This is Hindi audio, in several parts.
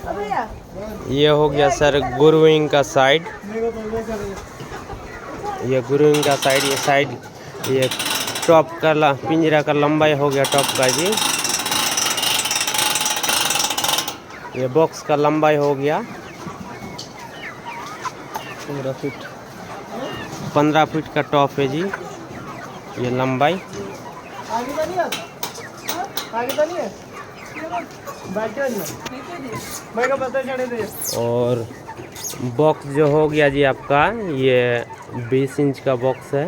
ये हो गया सर गुरुविंग का साइड। ये गुरुविंग का साइड, ये साइड, ये टॉप का पिंजरा का लंबाई हो गया टॉप का जी। ये बॉक्स का लंबाई हो गया 15 फीट का टॉप है जी, ये लंबाई। और बॉक्स जो हो गया जी आपका, ये 20 इंच का बॉक्स है।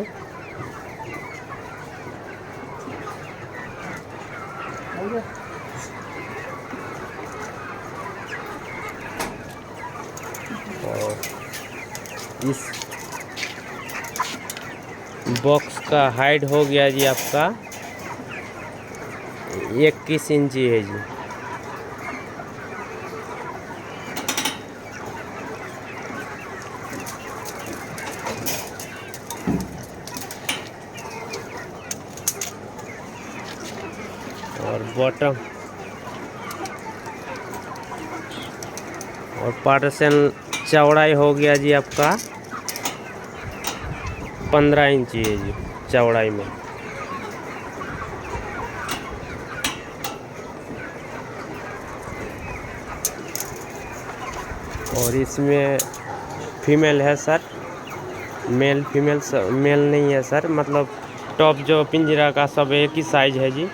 और इस बॉक्स का हाइट हो गया जी आपका 21 इंची है जी। और बॉटम और पार्टीशन चौड़ाई हो गया जी आपका 15 इंची है जी चौड़ाई में। और इसमें फीमेल है सर, मेल फीमेल मेल नहीं है सर, मतलब टॉप जो पिंजरा का सब एक ही साइज है जी,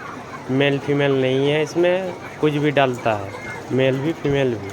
मेल फीमेल नहीं है इसमें, कुछ भी डालता है, मेल भी फीमेल भी।